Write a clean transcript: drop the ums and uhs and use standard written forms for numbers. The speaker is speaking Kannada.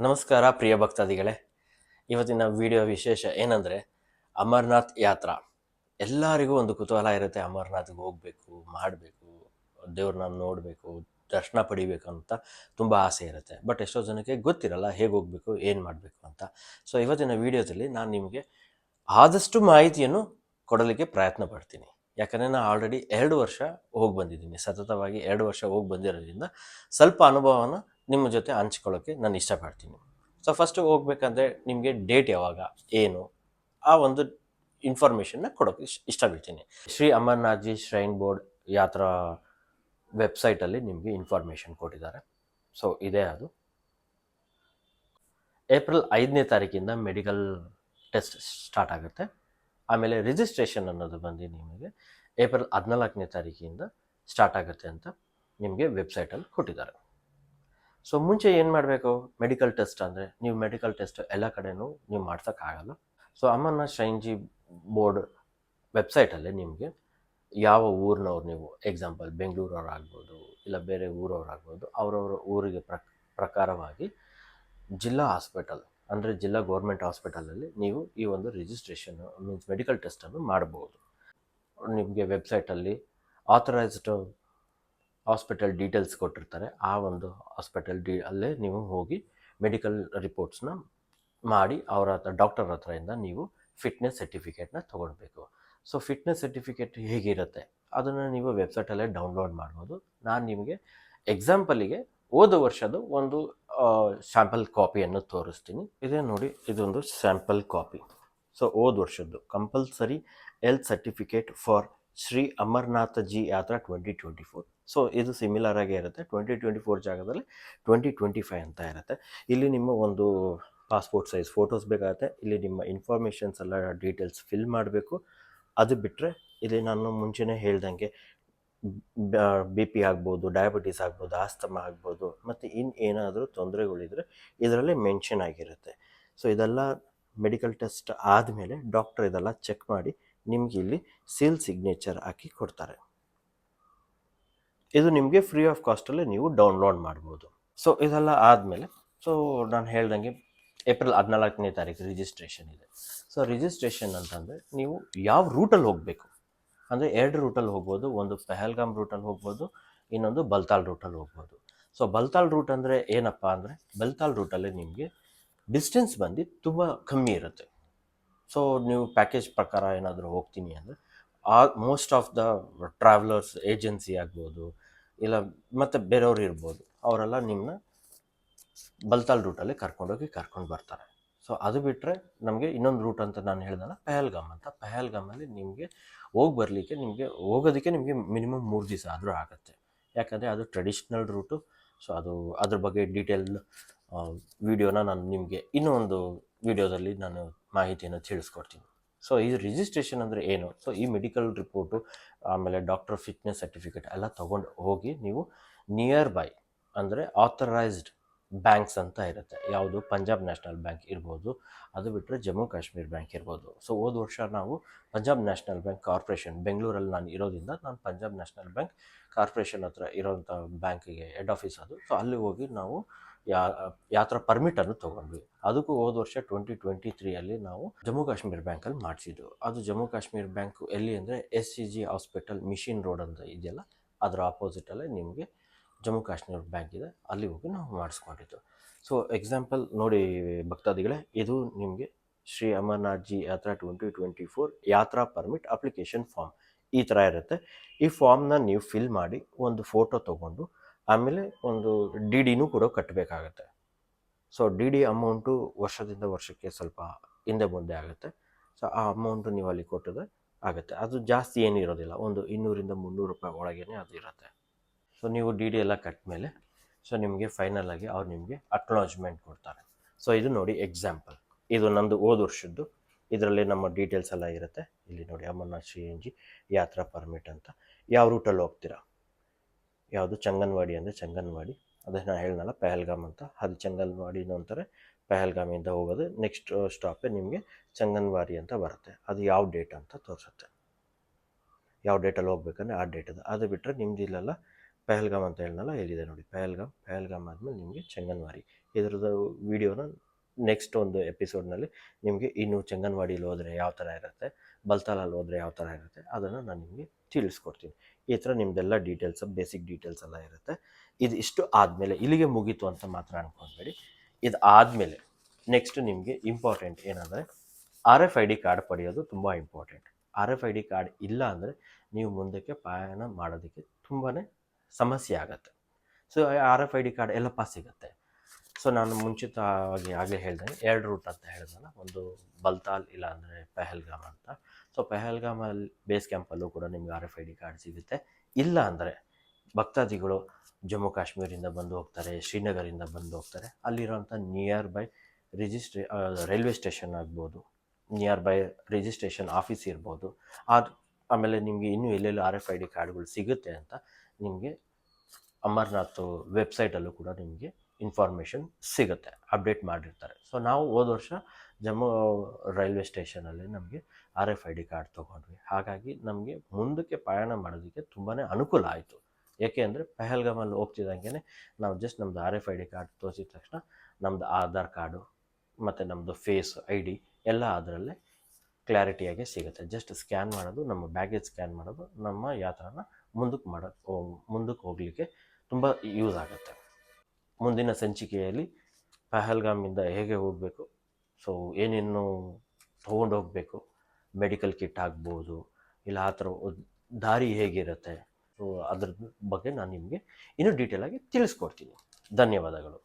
ನಮಸ್ಕಾರ ಪ್ರಿಯ ಭಕ್ತಾದಿಗಳೇ. ಇವತ್ತಿನ ವಿಡಿಯೋ ವಿಶೇಷ ಏನಂದರೆ ಅಮರನಾಥ್ ಯಾತ್ರಾ. ಎಲ್ಲರಿಗೂ ಒಂದು ಕುತೂಹಲ ಇರುತ್ತೆ, ಅಮರನಾಥ್ಗೆ ಹೋಗಬೇಕು, ಮಾಡಬೇಕು, ದೇವ್ರನ್ನ ನೋಡಬೇಕು, ದರ್ಶನ ಪಡಿಬೇಕು ಅಂತ ತುಂಬ ಆಸೆ ಇರುತ್ತೆ. ಬಟ್ ಎಷ್ಟೋ ಜನಕ್ಕೆ ಗೊತ್ತಿರಲ್ಲ ಹೇಗೆ ಹೋಗಬೇಕು, ಏನು ಮಾಡಬೇಕು ಅಂತ. ಸೊ ಇವತ್ತಿನ ವಿಡಿಯೋದಲ್ಲಿ ನಾನು ನಿಮಗೆ ಆದಷ್ಟು ಮಾಹಿತಿಯನ್ನು ಕೊಡಲಿಕ್ಕೆ ಪ್ರಯತ್ನ ಪಡ್ತೀನಿ. ಯಾಕಂದರೆ ನಾನು ಆಲ್ರೆಡಿ 2 ವರ್ಷ ಹೋಗಿ ಬಂದಿದ್ದೀನಿ, ಸತತವಾಗಿ 2 ವರ್ಷ ಹೋಗಿ ಬಂದಿರೋದ್ರಿಂದ ಸ್ವಲ್ಪ ಅನುಭವನ ನಿಮ್ಮ ಜೊತೆ ಹಂಚ್ಕೊಳ್ಳೋಕ್ಕೆ ನಾನು ಇಷ್ಟಪಡ್ತೀನಿ. ಸೊ ಫಸ್ಟು ಹೋಗ್ಬೇಕಂದ್ರೆ ನಿಮಗೆ ಡೇಟ್ ಯಾವಾಗ, ಏನು, ಆ ಒಂದು ಇನ್ಫಾರ್ಮೇಷನ್ನ ಕೊಡೋಕ್ಕೆ ಇಷ್ಟಪಡ್ತೀನಿ. ಶ್ರೀ ಅಮರನಾಥ್ಜಿ ಶ್ರೈನ್ ಬೋರ್ಡ್ ಯಾತ್ರಾ ವೆಬ್ಸೈಟಲ್ಲಿ ನಿಮಗೆ ಇನ್ಫಾರ್ಮೇಷನ್ ಕೊಟ್ಟಿದ್ದಾರೆ. ಸೊ ಇದೇ ಅದು. ಏಪ್ರಿಲ್ 5ನೇ ತಾರೀಕಿಂದ ಮೆಡಿಕಲ್ ಟೆಸ್ಟ್ ಸ್ಟಾರ್ಟ್ ಆಗುತ್ತೆ. ಆಮೇಲೆ ರಿಜಿಸ್ಟ್ರೇಷನ್ ಅನ್ನೋದು ಬಂದು ನಿಮಗೆ ಏಪ್ರಿಲ್ 14ನೇ ತಾರೀಕಿಂದ ಸ್ಟಾರ್ಟ್ ಆಗುತ್ತೆ ಅಂತ ನಿಮಗೆ ವೆಬ್ಸೈಟಲ್ಲಿ ಕೊಟ್ಟಿದ್ದಾರೆ. ಸೊ ಮುಂಚೆ ಏನು ಮಾಡಬೇಕು, ಮೆಡಿಕಲ್ ಟೆಸ್ಟ್ ಅಂದರೆ ನೀವು ಮೆಡಿಕಲ್ ಟೆಸ್ಟ್ ಎಲ್ಲ ಕಡೆನೂ ನೀವು ಮಾಡ್ಸೋಕ್ಕಾಗಲ್ಲ. ಸೊ ಅಮರನಾಥ್ ಶ್ರೈನ್ಜಿ ಬೋರ್ಡ್ ವೆಬ್ಸೈಟಲ್ಲಿ ನಿಮಗೆ ಯಾವ ಊರಿನವ್ರು, ನೀವು ಎಕ್ಸಾಂಪಲ್ ಬೆಂಗಳೂರವ್ರು ಆಗ್ಬೋದು, ಇಲ್ಲ ಬೇರೆ ಊರವ್ರು ಆಗ್ಬೋದು, ಅವರವರ ಊರಿಗೆ ಪ್ರಕಾರವಾಗಿ ಜಿಲ್ಲಾ ಹಾಸ್ಪಿಟಲ್ ಅಂದರೆ ಜಿಲ್ಲಾ ಗೌರ್ಮೆಂಟ್ ಹಾಸ್ಪಿಟಲಲ್ಲಿ ನೀವು ಈ ಒಂದು ರಿಜಿಸ್ಟ್ರೇಷನ್ ಮೀನ್ಸ್ ಮೆಡಿಕಲ್ ಟೆಸ್ಟನ್ನು ಮಾಡ್ಬೋದು. ನಿಮಗೆ ವೆಬ್ಸೈಟಲ್ಲಿ ಆಥರೈಸ್ಡ್ ಹಾಸ್ಪಿಟಲ್ ಡೀಟೇಲ್ಸ್ ಕೊಟ್ಟಿರ್ತಾರೆ. ಆ ಒಂದು ಹಾಸ್ಪಿಟಲ್ ಅಲ್ಲೇ ನೀವು ಹೋಗಿ ಮೆಡಿಕಲ್ ರಿಪೋರ್ಟ್ಸ್ನ ಮಾಡಿ ಅವರ ಹತ್ರ, ಡಾಕ್ಟರ್ ಹತ್ರದಿಂದ ನೀವು ಫಿಟ್ನೆಸ್ ಸರ್ಟಿಫಿಕೇಟ್ನ ತೊಗೊಳ್ಬೇಕು. ಸೊ ಫಿಟ್ನೆಸ್ ಸರ್ಟಿಫಿಕೇಟ್ ಹೇಗಿರುತ್ತೆ ಅದನ್ನು ನೀವು ವೆಬ್ಸೈಟಲ್ಲೇ ಡೌನ್ಲೋಡ್ ಮಾಡ್ಬೋದು. ನಾನು ನಿಮಗೆ ಎಕ್ಸಾಂಪಲಿಗೆ ಹೋದ ವರ್ಷದ ಒಂದು ಸ್ಯಾಂಪಲ್ ಕಾಪಿಯನ್ನು ತೋರಿಸ್ತೀನಿ. ಇದೇ ನೋಡಿ, ಇದೊಂದು ಸ್ಯಾಂಪಲ್ ಕಾಪಿ. ಸೊ ಹೋದ ವರ್ಷದ್ದು compulsory health certificate for Shri Amarnathji Yatra 2024. So ಇದು ಸಿಮಿಲರ್ ಆಗೇ ಇರುತ್ತೆ. 2024 ಜಾಗದಲ್ಲಿ 2025 ಅಂತ ಇರುತ್ತೆ. ಇಲ್ಲಿ ನಿಮ್ಮ ಒಂದು ಪಾಸ್ಪೋರ್ಟ್ ಸೈಜ್ ಫೋಟೋಸ್ ಬೇಕಾಗುತ್ತೆ. ಇಲ್ಲಿ ನಿಮ್ಮ ಇನ್ಫಾರ್ಮೇಷನ್ಸ್ ಎಲ್ಲ ಡೀಟೇಲ್ಸ್ ಫಿಲ್ ಮಾಡಬೇಕು. ಅದು ಬಿಟ್ಟರೆ ಇಲ್ಲಿ ನಾನು ಮುಂಚೆನೇ ಹೇಳ್ದಂಗೆ ಬಿ ಪಿ ಆಗ್ಬೋದು, ಡಯಾಬಿಟೀಸ್ ಆಗ್ಬೋದು, ಆಸ್ತಮಾ ಆಗ್ಬೋದು, ಮತ್ತು ಏನಾದರೂ ತೊಂದರೆಗಳಿದ್ರೆ ಇದರಲ್ಲೇ ಮೆನ್ಷನ್ ಆಗಿರುತ್ತೆ. ಸೊ ಇದೆಲ್ಲ ಮೆಡಿಕಲ್ ಟೆಸ್ಟ್ ಆದಮೇಲೆ ಡಾಕ್ಟರ್ ಇದೆಲ್ಲ ಚೆಕ್ ಮಾಡಿ ನಿಮಗೆ ಇಲ್ಲಿ ಸೀಲ್ ಸಿಗ್ನೇಚರ್ ಹಾಕಿ ಕೊಡ್ತಾರೆ. ಇದು ನಿಮಗೆ ಫ್ರೀ ಆಫ್ ಕಾಸ್ಟಲ್ಲೇ ನೀವು ಡೌನ್ಲೋಡ್ ಮಾಡ್ಬೋದು. ಸೊ ಇದೆಲ್ಲ ಆದಮೇಲೆ, ಸೊ ನಾನು ಹೇಳ್ದಂಗೆ ಏಪ್ರಿಲ್ 14ನೇ ತಾರೀಕು ರಿಜಿಸ್ಟ್ರೇಷನ್ ಇದೆ. ಸೊ ರಿಜಿಸ್ಟ್ರೇಷನ್ ಅಂತಂದರೆ ನೀವು ಯಾವ ರೂಟಲ್ಲಿ ಹೋಗಬೇಕು ಅಂದರೆ 2 ರೂಟಲ್ಲಿ ಹೋಗ್ಬೋದು. ಒಂದು ಪಹಲ್ಗಾಮ್ ರೂಟಲ್ಲಿ ಹೋಗ್ಬೋದು, ಇನ್ನೊಂದು ಬಲ್ತಾಲ್ ರೂಟಲ್ಲಿ ಹೋಗ್ಬೋದು. ಸೊ ಬಲ್ತಾಲ್ ರೂಟ್ ಅಂದರೆ ಏನಪ್ಪ ಅಂದರೆ, ಬಲ್ತಾಲ್ ರೂಟಲ್ಲಿ ನಿಮಗೆ ಡಿಸ್ಟೆನ್ಸ್ ಬಂದು ತುಂಬ ಕಮ್ಮಿ ಇರುತ್ತೆ. ಸೊ ನೀವು ಪ್ಯಾಕೇಜ್ ಪ್ರಕಾರ ಏನಾದರೂ ಹೋಗ್ತೀನಿ ಅಂದರೆ most of the travellers agency ಆಗ್ಬೋದು, ಇಲ್ಲ ಮತ್ತು ಬೇರೆಯವ್ರು ಇರ್ಬೋದು, ಅವರೆಲ್ಲ ನಿಮ್ಮನ್ನ ಬಲ್ತಾಲ್ ರೂಟಲ್ಲಿ ಕರ್ಕೊಂಡು ಬರ್ತಾರೆ. ಸೊ ಅದು ಬಿಟ್ಟರೆ ನಮಗೆ ಇನ್ನೊಂದು ರೂಟ್ ಅಂತ ನಾನು ಹೇಳಿದಲ್ಲ, ಪಹಲ್ಗಾಮ್ ಅಂತ. ಪಹಲ್ಗಾಮಲ್ಲಿ ನಿಮಗೆ ಬರಲಿಕ್ಕೆ ಹೋಗೋದಕ್ಕೆ ನಿಮಗೆ ಮಿನಿಮಮ್ 3 ದಿವಸ ಆದರೂ ಆಗುತ್ತೆ. ಯಾಕಂದರೆ ಅದು ಟ್ರೆಡಿಷ್ನಲ್ ರೂಟು. ಸೊ ಅದ್ರ ಬಗ್ಗೆ ಡೀಟೇಲ್ ವಿಡಿಯೋನ ನಾನು ನಿಮಗೆ ಇನ್ನೂ ಒಂದು ವಿಡಿಯೋದಲ್ಲಿ ನಾನು ಮಾಹಿತಿಯನ್ನು ತಿಳಿಸ್ಕೊಡ್ತೀನಿ. ಸೊ ಈ ರಿಜಿಸ್ಟ್ರೇಷನ್ ಅಂದರೆ ಏನು, ಸೊ ಈ ಮೆಡಿಕಲ್ ರಿಪೋರ್ಟು ಆಮೇಲೆ ಡಾಕ್ಟರ್ ಫಿಟ್ನೆಸ್ ಸರ್ಟಿಫಿಕೇಟ್ ಎಲ್ಲ ತೊಗೊಂಡು ಹೋಗಿ ನೀವು ನಿಯರ್ ಬೈ ಅಂದರೆ ಆಥರೈಸ್ಡ್ ಬ್ಯಾಂಕ್ಸ್ ಅಂತ ಇರುತ್ತೆ. ಯಾವುದು ಪಂಜಾಬ್ ನ್ಯಾಷನಲ್ ಬ್ಯಾಂಕ್ ಇರ್ಬೋದು, ಅದು ಬಿಟ್ಟರೆ ಜಮ್ಮು ಕಾಶ್ಮೀರ್ ಬ್ಯಾಂಕ್ ಇರ್ಬೋದು. ಸೊ ಹೋದ ವರ್ಷ ನಾವು ಪಂಜಾಬ್ ನ್ಯಾಷನಲ್ ಬ್ಯಾಂಕ್ ಕಾರ್ಪೊರೇಷನ್, ಬೆಂಗಳೂರಲ್ಲಿ ನಾನು ಇರೋದ್ರಿಂದ ನಾನು ಪಂಜಾಬ್ ನ್ಯಾಷನಲ್ ಬ್ಯಾಂಕ್ ಕಾರ್ಪೊರೇಷನ್ ಹತ್ರ ಇರೋಂಥ ಬ್ಯಾಂಕಿಗೆ ಹೆಡ್ ಆಫೀಸ್ ಅದು. ಸೊ ಅಲ್ಲಿ ಹೋಗಿ ನಾವು ಯಾತ್ರಾ ಪರ್ಮಿಟನ್ನು ತೊಗೊಂಡ್ವಿ. ಅದಕ್ಕೂ ಹೋದ ವರ್ಷ 2023 ನಾವು ಜಮ್ಮು ಕಾಶ್ಮೀರ್ ಬ್ಯಾಂಕಲ್ಲಿ ಮಾಡಿಸಿದ್ದು. ಅದು ಜಮ್ಮು ಕಾಶ್ಮೀರ್ ಬ್ಯಾಂಕ್ ಎಲ್ಲಿ ಅಂದರೆ SCG ಹಾಸ್ಪಿಟಲ್ ಮಿಷಿನ್ ರೋಡ್ ಅಂತ ಇದೆಯಲ್ಲ, ಅದರ ಆಪೋಸಿಟಲ್ಲೇ ನಿಮಗೆ ಜಮ್ಮು ಕಾಶ್ಮೀರ್ ಬ್ಯಾಂಕ್ ಇದೆ, ಅಲ್ಲಿ ಹೋಗಿ ನಾವು ಮಾಡಿಸ್ಕೊಂಡಿದ್ದು. ಸೊ ಎಕ್ಸಾಂಪಲ್ ನೋಡಿ ಭಕ್ತಾದಿಗಳೇ, ಇದು ನಿಮಗೆ ಶ್ರೀ ಅಮರನಾಥ್ಜಿ ಯಾತ್ರಾ 2024 ಯಾತ್ರಾ ಪರ್ಮಿಟ್ ಅಪ್ಲಿಕೇಶನ್ ಫಾರ್ಮ್ ಈ ಥರ ಇರುತ್ತೆ. ಈ ಫಾರ್ಮ್ನ ನೀವು ಫಿಲ್ ಮಾಡಿ ಒಂದು ಫೋಟೋ ತೊಗೊಂಡು ಆಮೇಲೆ ಒಂದು DDನೂ ಕೂಡ ಕಟ್ಟಬೇಕಾಗತ್ತೆ. ಸೊ DD ಅಮೌಂಟು ವರ್ಷದಿಂದ ವರ್ಷಕ್ಕೆ ಸ್ವಲ್ಪ ಹಿಂದೆ ಮುಂದೆ ಆಗುತ್ತೆ. ಸೊ ಆ ಅಮೌಂಟು ನೀವು ಅಲ್ಲಿ ಕೊಟ್ಟಿದ್ರೆ ಆಗುತ್ತೆ. ಅದು ಜಾಸ್ತಿ ಏನಿರೋದಿಲ್ಲ, ಒಂದು 200ರಿಂದ 300 ರೂಪಾಯಿ ಒಳಗೇ ಅದು ಇರುತ್ತೆ. ಸೊ ನೀವು DD ಎಲ್ಲ ಕಟ್ಟ ಮೇಲೆ ಸೊ ನಿಮಗೆ ಫೈನಲ್ ಆಗಿ ಅವ್ರು ನಿಮಗೆ ಅಕ್ನಾಲಜ್ಮೆಂಟ್ ಕೊಡ್ತಾರೆ. ಸೊ ಇದು ನೋಡಿ ಎಕ್ಸಾಂಪಲ್, ಇದು ನಂದು ಹೋದ ವರ್ಷದ್ದು. ಇದರಲ್ಲಿ ನಮ್ಮ ಡೀಟೇಲ್ಸ್ ಎಲ್ಲ ಇರುತ್ತೆ. ಇಲ್ಲಿ ನೋಡಿ ಅಮರನಾಥ್ ಶ್ರೀ ಯಾತ್ರಾ ಪರ್ಮಿಟ್ ಅಂತ. ಯಾವ ರೂಟಲ್ಲಿ ಹೋಗ್ತೀರಾ, ಯಾವುದು ಚಂಗನ್ವಾಡಿ ಅಂದರೆ ಚಂಗನ್ವಾಡಿ, ಅದೇ ನಾನು ಹೇಳಿದ್ನಲ್ಲ ಪಹಲ್ಗಾಮ್ ಅಂತ, ಅದು ಚಂಗನ್ವಾಡಿನೂ ಅಂತಾರೆ. ಪಹಲ್ಗಾಮಿಂದ ಹೋಗೋದು ನೆಕ್ಸ್ಟ್ ಸ್ಟಾಪೇ ನಿಮಗೆ ಚಂಗನ್ವಾಡಿ ಅಂತ ಬರುತ್ತೆ. ಅದು ಯಾವ ಡೇಟ್ ಅಂತ ತೋರಿಸುತ್ತೆ, ಯಾವ ಡೇಟಲ್ಲಿ ಹೋಗ್ಬೇಕಂದ್ರೆ ಆ ಡೇಟದು. ಅದು ಬಿಟ್ಟರೆ ನಿಮ್ದು ಇಲ್ಲೆಲ್ಲ ಪಹಲ್ಗಾಮ್ ಅಂತ ಹೇಳಿದ್ನಲ್ಲ, ಇಲ್ಲಿದೆ ನೋಡಿ ಪಹಲ್ಗಾಮ್. ಪಹಲ್ಗಾಮ್ ಆದಮೇಲೆ ನಿಮಗೆ ಚಂಗನ್ವಾಡಿ. ಇದ್ರದ್ದು ವಿಡಿಯೋನ ನೆಕ್ಸ್ಟ್ ಒಂದು ಎಪಿಸೋಡ್ನಲ್ಲಿ ನಿಮಗೆ ಇನ್ನು ಚೆಂಗನ್ವಾಡಿಲಿ ಹೋದರೆ ಯಾವ ಥರ ಇರುತ್ತೆ, ಬಲ್ತಾಲಲ್ಲಿ ಹೋದರೆ ಯಾವ ಥರ ಇರುತ್ತೆ ಅದನ್ನು ನಾನು ನಿಮಗೆ ತಿಳಿಸ್ಕೊಡ್ತೀನಿ. ಈ ಥರ ನಿಮ್ಮದೆಲ್ಲ ಡೀಟೇಲ್ಸ್, ಬೇಸಿಕ್ ಡೀಟೇಲ್ಸ್ ಎಲ್ಲ ಇರುತ್ತೆ. ಇದು ಇಷ್ಟು ಆದಮೇಲೆ ಇಲ್ಲಿಗೆ ಮುಗೀತು ಅಂತ ಮಾತ್ರ ಅನ್ಕೊಬೇಡಿ. ಇದು ಆದಮೇಲೆ ನೆಕ್ಸ್ಟ್ ನಿಮಗೆ ಇಂಪಾರ್ಟೆಂಟ್ ಏನಂದರೆ RFID ಕಾರ್ಡ್ ಪಡೆಯೋದು ತುಂಬ ಇಂಪಾರ್ಟೆಂಟ್. RFID ಕಾರ್ಡ್ ಇಲ್ಲ ಅಂದರೆ ನೀವು ಮುಂದಕ್ಕೆ ಪ್ರಯಾಣ ಮಾಡೋದಕ್ಕೆ ತುಂಬಾ ಸಮಸ್ಯೆ ಆಗುತ್ತೆ. ಸೊ RFID ಕಾರ್ಡ್ ಎಲ್ಲಪ್ಪ ಸಿಗುತ್ತೆ. ಸೊ ನಾನು ಮುಂಚಿತವಾಗಿ ಆಗಲೇ ಹೇಳ್ದಂಗೆ 2 ರೂಟ್ ಅಂತ ಹೇಳಿದ್ನಲ್ಲ, ಒಂದು ಬಲ್ತಾಲ್ ಇಲ್ಲ ಅಂದರೆ ಪಹಲ್ಗಾಮ್ ಅಂತ. ಸೊ ಪಹಲ್ಗಾಮಲ್ಲಿ ಬೇಸ್ ಕ್ಯಾಂಪಲ್ಲೂ ಕೂಡ ನಿಮ್ಗೆ RFID ಕಾರ್ಡ್ ಸಿಗುತ್ತೆ. ಇಲ್ಲ ಅಂದರೆ ಭಕ್ತಾದಿಗಳು ಜಮ್ಮು ಕಾಶ್ಮೀರಿಂದ ಬಂದು ಹೋಗ್ತಾರೆ, ಶ್ರೀನಗರಿಂದ ಬಂದು ಹೋಗ್ತಾರೆ, ಅಲ್ಲಿರೋಂಥ ನಿಯರ್ ಬೈ ರೈಲ್ವೆ ಸ್ಟೇಷನ್ ಆಗ್ಬೋದು, ನಿಯರ್ ಬೈ ರಿಜಿಸ್ಟ್ರೇಷನ್ ಆಫೀಸ್ ಇರ್ಬೋದು, ಆಮೇಲೆ ನಿಮಗೆ ಇನ್ನೂ ಎಲ್ಲೆಲ್ಲಿ RFID ಕಾರ್ಡ್ಗಳು ಸಿಗುತ್ತೆ ಅಂತ ನಿಮಗೆ ಅಮರ್ನಾಥ್ ವೆಬ್ಸೈಟಲ್ಲೂ ಕೂಡ ನಿಮಗೆ ಇನ್ಫಾರ್ಮೇಷನ್ ಸಿಗುತ್ತೆ, ಅಪ್ಡೇಟ್ ಮಾಡಿರ್ತಾರೆ. ಸೊ ನಾವು ಹೋದ ವರ್ಷ ಜಮ್ಮು ರೈಲ್ವೆ ಸ್ಟೇಷನಲ್ಲಿ ನಮಗೆ RFID ಕಾರ್ಡ್ ತೊಗೊಂಡ್ವಿ. ಹಾಗಾಗಿ ನಮಗೆ ಮುಂದಕ್ಕೆ ಪ್ರಯಾಣ ಮಾಡೋದಕ್ಕೆ ತುಂಬಾ ಅನುಕೂಲ ಆಯಿತು. ಏಕೆ ಅಂದರೆ ಪಹಲ್ಗಾಮಲ್ಲಿ ಹೋಗ್ತಿದ್ದಂಗೆ ನಾವು ಜಸ್ಟ್ ನಮ್ಮದು RFID ಕಾರ್ಡ್ ತೋರಿಸಿದ ತಕ್ಷಣ ನಮ್ಮದು ಆಧಾರ್ ಕಾರ್ಡು ಮತ್ತು ನಮ್ಮದು ಫೇಸ್ ID ಎಲ್ಲ ಅದರಲ್ಲೇ ಕ್ಲಾರಿಟಿಯಾಗಿ ಸಿಗುತ್ತೆ. ಜಸ್ಟ್ ಸ್ಕ್ಯಾನ್ ಮಾಡೋದು, ನಮ್ಮ ಬ್ಯಾಗೇಜ್ ಸ್ಕ್ಯಾನ್ ಮಾಡೋದು, ನಮ್ಮ ಯಾತ್ರಾನ ಮುಂದಕ್ಕೆ ಹೋಗಲಿಕ್ಕೆ ತುಂಬ ಯೂಸ್ ಆಗುತ್ತೆ. ಮುಂದಿನ ಸಂಚಿಕೆಯಲ್ಲಿ ಪಹಲ್ಗಾಮಿಂದ ಹೇಗೆ ಹೋಗಬೇಕು, ಸೊ ಏನೇನು ತೊಗೊಂಡು ಹೋಗಬೇಕು, ಮೆಡಿಕಲ್ ಕಿಟ್ ಆಗ್ಬೋದು, ಇಲ್ಲ ಆ ಥರ ದಾರಿ ಹೇಗಿರುತ್ತೆ, ಸೊ ಅದ್ರ ಬಗ್ಗೆ ನಾನು ನಿಮಗೆ ಇನ್ನೂ ಡೀಟೇಲಾಗಿ ತಿಳಿಸ್ಕೊಡ್ತೀನಿ. ಧನ್ಯವಾದಗಳು.